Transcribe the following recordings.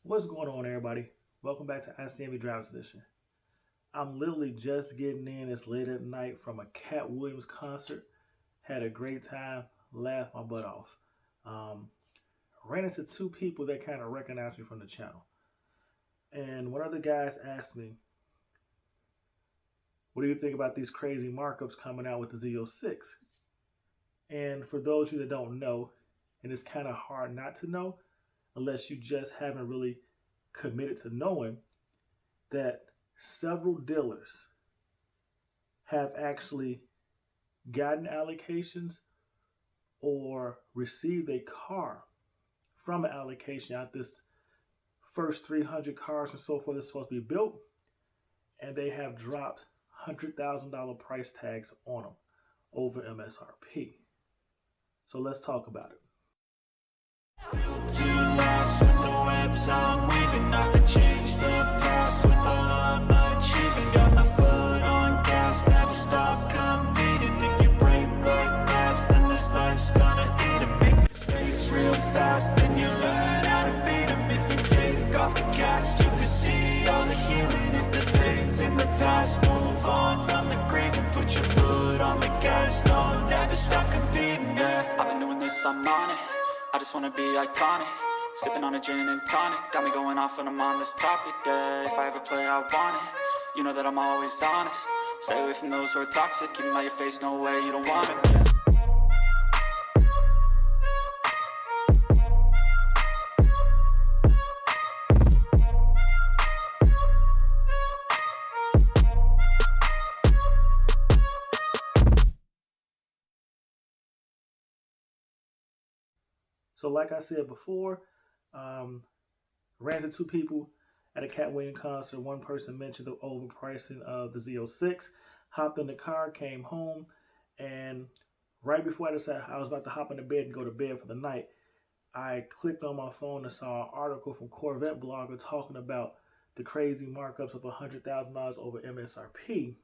What's going on, everybody? Welcome back to ICNVDE Drivers Edition. I'm literally just getting in. It's late at night from a Cat Williams concert. Had a great time, laughed my butt off. Ran into two people that kind of recognized me from the channel. And one of the guys asked me, what do you think about these crazy markups coming out with the Z06? And for those of you that don't know, and it's kind of hard not to know, unless you just haven't really committed to knowing, that several dealers have actually gotten allocations or received a car from an allocation out this first 300 cars and so forth that's supposed to be built, and they have dropped $100,000 price tags on them over MSRP. So let's talk about it. To last with the webs I'm weaving, I could change the past with all I'm achieving. Got my foot on gas, never stop competing. If you break like glass, then this life's gonna eat 'em. Make mistakes real fast, then you learn how to beat 'em. If you take off the cast, you can see all the healing. If the pain's in the past, move on from the grave and put your foot on the gas. No, never stop competing, yeah. I've been doing this, I'm on it. I just wanna be iconic, sipping on a gin and tonic. Got me going off when I'm on this topic, yeah. If I ever play, I want it. You know that I'm always honest. Stay away from those who are toxic. Keep them out your face, no way, you don't want it, yeah. So like I said before, ran into two people at a Cat Williams concert. One person mentioned the overpricing of the Z06, hopped in the car, came home, and right before I decided I was about to hop into bed and go to bed for the night, I clicked on my phone and saw an article from Corvette blogger talking about the crazy markups of $100,000 over MSRP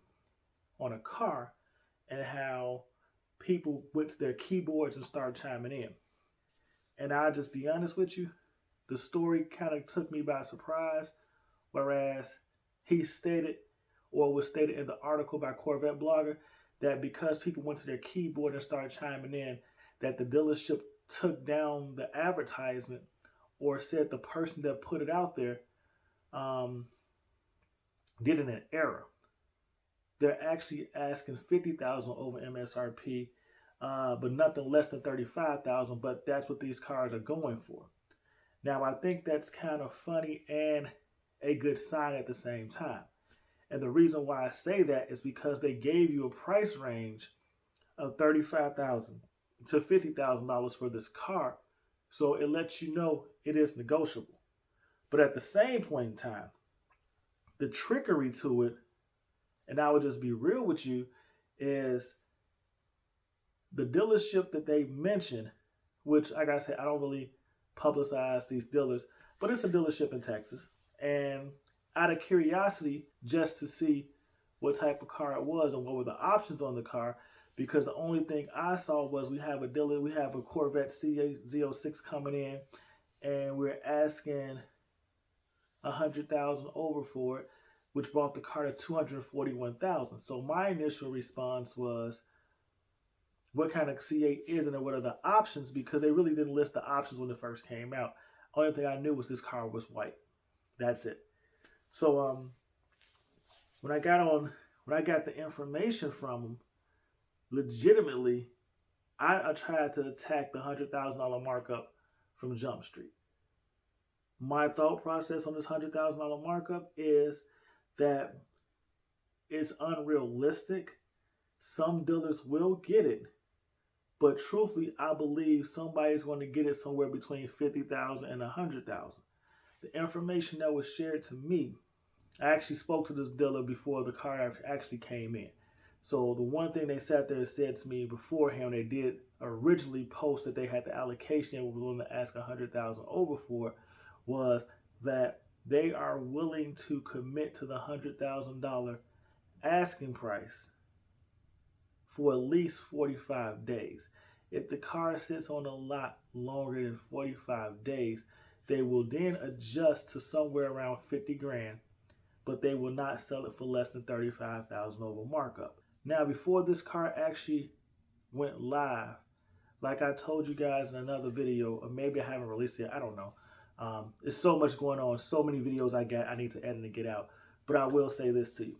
on a car and how people went to their keyboards and started chiming in. And I'll just be honest with you, the story kind of took me by surprise, whereas he stated, or was stated in the article by Corvette blogger, that because people went to their keyboard and started chiming in, that the dealership took down the advertisement or said the person that put it out there did it in error. They're actually asking $50,000 over MSRP, but nothing less than $35,000, but that's what these cars are going for. Now, I think that's kind of funny and a good sign at the same time. And the reason why I say that is because they gave you a price range of $35,000 to $50,000 for this car. So it lets you know it is negotiable. But at the same point in time, the trickery to it, and I would just be real with you, is the dealership that they mentioned, which, like I said, I don't really publicize these dealers, but it's a dealership in Texas. And out of curiosity, just to see what type of car it was and what were the options on the car, because the only thing I saw was we have a Corvette C8 Z06 coming in, and we're asking $100,000 over for it, which brought the car to $241,000. So my initial response was, what kind of C8 is it and what are the options? Because they really didn't list the options when it first came out. Only thing I knew was this car was white. That's it. So when I got the information from them, legitimately, I tried to attack the $100,000 markup from Jump Street. My thought process on this $100,000 markup is that it's unrealistic. Some dealers will get it, but truthfully, I believe somebody's going to get it somewhere between $50,000 and $100,000. The information that was shared to me, I actually spoke to this dealer before the car actually came in. So the one thing they sat there and said to me beforehand, they did originally post that they had the allocation and were willing to ask $100,000 over for, was that they are willing to commit to the $100,000 asking price for at least 45 days. If the car sits on a lot longer than 45 days, They will then adjust to somewhere around 50 grand, but they will not sell it for less than 35,000 over markup. Now, before this car actually went live, like I told you guys in another video, or maybe I haven't released it, I don't know. There's so much going on, so many videos I need to edit and get out. But I will say this to you.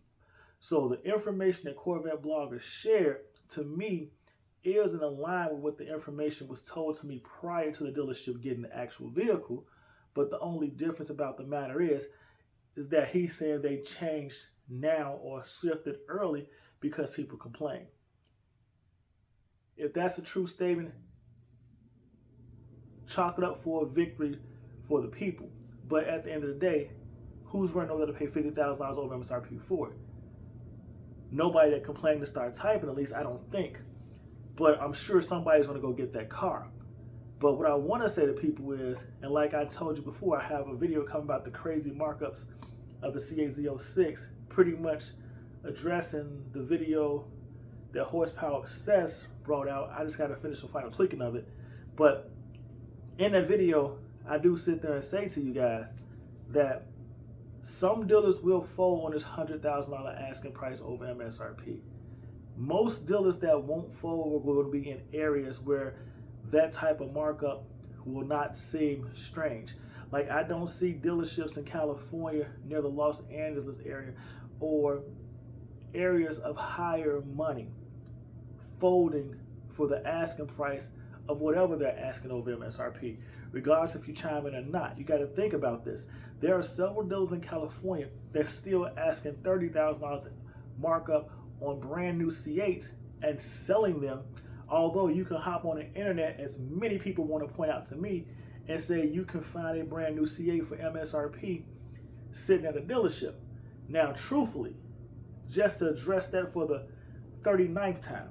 So the information that Corvette bloggers shared to me is in line with what the information was told to me prior to the dealership getting the actual vehicle. But the only difference about the matter is that he's saying they changed now or shifted early because people complain. If that's a true statement, chalk it up for a victory for the people. But at the end of the day, who's running over to pay $50,000 over MSRP for it? Nobody that complained to start typing, at least I don't think. But I'm sure somebody's going to go get that car. But what I want to say to people is, and like I told you before, I have a video coming about the crazy markups of the C8 Z06, pretty much addressing the video that Horsepower Obsessed brought out. I just got to finish the final tweaking of it. But in that video, I do sit there and say to you guys that some dealers will fold on this $100,000 asking price over MSRP. Most dealers that won't fold will be in areas where that type of markup will not seem strange. Like, I don't see dealerships in California near the Los Angeles area or areas of higher money folding for the asking price of whatever they're asking over MSRP, regardless if you chime in or not. You got to think about this. There are several dealers in California that are still asking $30,000 markup on brand new C8s and selling them, although you can hop on the internet, as many people want to point out to me, and say you can find a brand new C8 for MSRP sitting at a dealership. Now, truthfully, just to address that for the 39th time,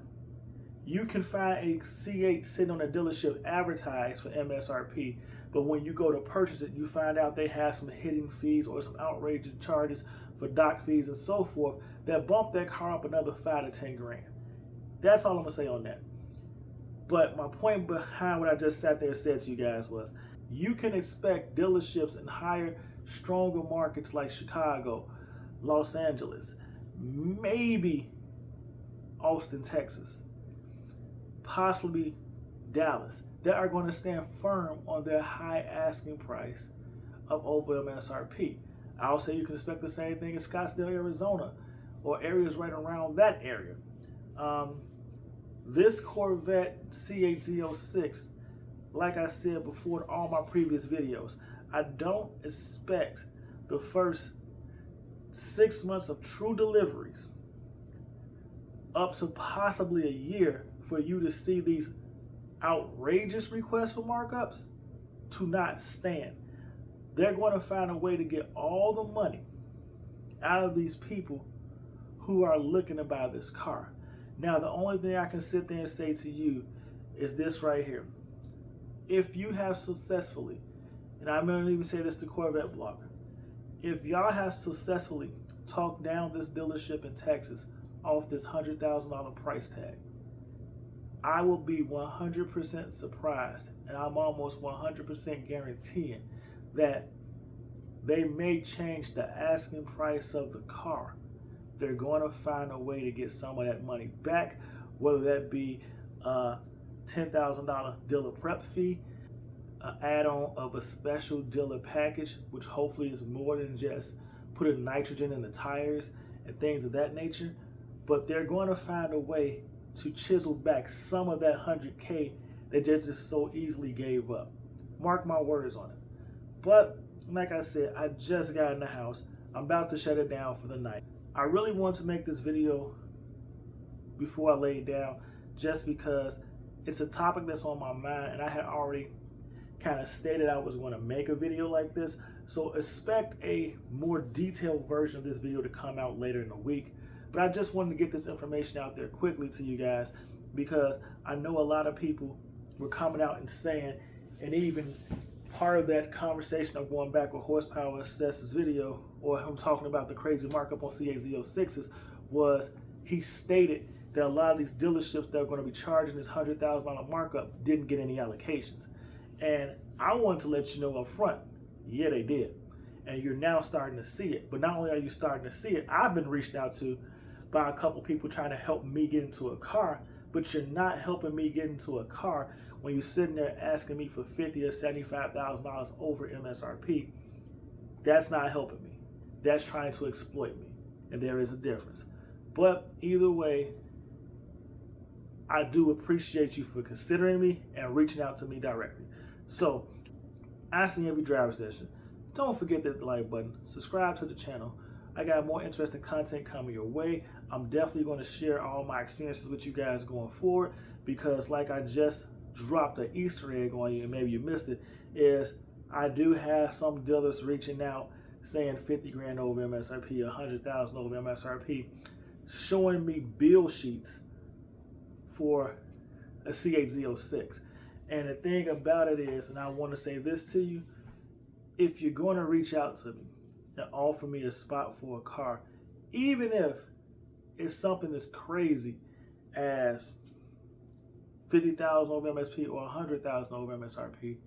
you can find a C8 sitting on a dealership advertised for MSRP, but when you go to purchase it, you find out they have some hidden fees or some outrageous charges for dock fees and so forth that bump that car up another 5 to 10 grand. That's all I'm gonna say on that. But my point behind what I just sat there and said to you guys was, you can expect dealerships in higher, stronger markets like Chicago, Los Angeles, maybe Austin, Texas, possibly Dallas, that are going to stand firm on their high asking price of over MSRP. I'll say you can expect the same thing in Scottsdale, Arizona, or areas right around that area. This Corvette C8 Z06, like I said before in all my previous videos, I don't expect the first 6 months of true deliveries up to possibly a year for you to see these outrageous requests for markups to not stand. They're going to find a way to get all the money out of these people who are looking to buy this car. Now, the only thing I can sit there and say to you is this right here. If you have successfully, and I'm going to even say this to Corvette blogger, if y'all have successfully talked down this dealership in Texas off this $100,000 price tag, I will be 100% surprised, and I'm almost 100% guaranteeing that they may change the asking price of the car. They're going to find a way to get some of that money back, whether that be a $10,000 dealer prep fee, an add-on of a special dealer package, which hopefully is more than just putting nitrogen in the tires and things of that nature. But they're going to find a way to chisel back some of that 100K that they just so easily gave up. Mark my words on it. But like I said, I just got in the house. I'm about to shut it down for the night. I really want to make this video before I lay it down, just because it's a topic that's on my mind, and I had already kind of stated I was going to make a video like this. So expect a more detailed version of this video to come out later in the week. But I just wanted to get this information out there quickly to you guys, because I know a lot of people were coming out and saying, and even part of that conversation of going back with Horsepower Assess's video, or him talking about the crazy markup on C8 Z06s, was he stated that a lot of these dealerships that are going to be charging this $100,000 markup didn't get any allocations. And I wanted to let you know up front, yeah, they did. And you're now starting to see it. But not only are you starting to see it, I've been reached out to by a couple people trying to help me get into a car, but you're not helping me get into a car when you're sitting there asking me for $50,000 or $75,000 over MSRP. That's not helping me. That's trying to exploit me. And there is a difference. But either way, I do appreciate you for considering me and reaching out to me directly. So, ICNVDE Driver Session. Don't forget that like button. Subscribe to the channel. I got more interesting content coming your way. I'm definitely going to share all my experiences with you guys going forward, because like I just dropped an Easter egg on you and maybe you missed it, is I do have some dealers reaching out saying 50 grand over MSRP, 100,000 over MSRP, showing me bill sheets for a C8 Z06. And the thing about it is, and I want to say this to you, if you're going to reach out to me and offer me a spot for a car, even if it's something as crazy as 50,000 over MSRP or 100,000 over MSRP,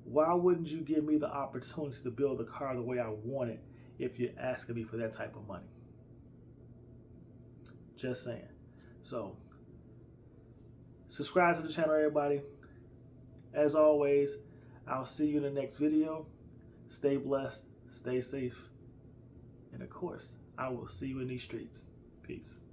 why wouldn't you give me the opportunity to build a car the way I want it if you're asking me for that type of money? Just saying. So, subscribe to the channel, everybody. As always, I'll see you in the next video. Stay blessed, stay safe, and of course, I will see you in these streets. Peace.